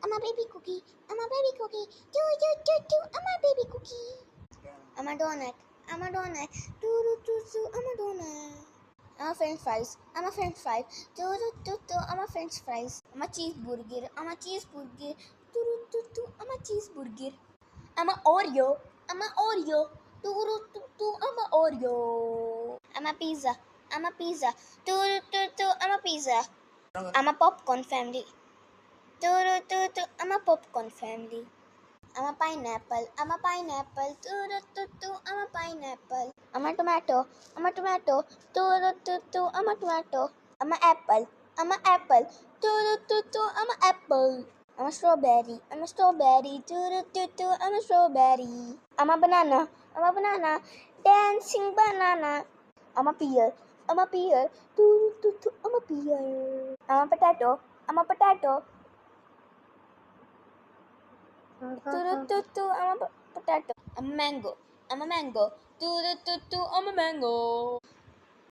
I'm a baby cookie. I'm a baby cookie. Do do do do. I'm a baby cookie. I'm a donut. I'm a donut. Do do do do. I'm a donut. I'm a French fries. I'm a French fries. Do do do do. I'm a French fries. I'm a cheeseburger. I'm a cheeseburger. Do do do do. I'm a cheeseburger. I'm a Oreo. I'm a Oreo. Do do do do. I'm a Oreo. I'm a pizza. I'm a pizza. Do do do do. I'm a pizza. I'm a popcorn family. Do do do do. I'm a popcorn family. I'm a pineapple. I'm a pineapple. Do do do do. I'm a pineapple. I'm a tomato. I'm a tomato. Do do do do. I'm a tomato. I'm a apple. I'm a apple. Do do do do. I'm a apple. I'm a strawberry. I'm a strawberry. Do do do do. I'm a strawberry. I'm a banana. I'm a banana. Dancing banana. I'm a pear. I'm a pear. Do do do do. I'm a pear. I'm a potato. I'm a potato. I'm a potato. I'm a mango. I'm a mango. I'm a mango.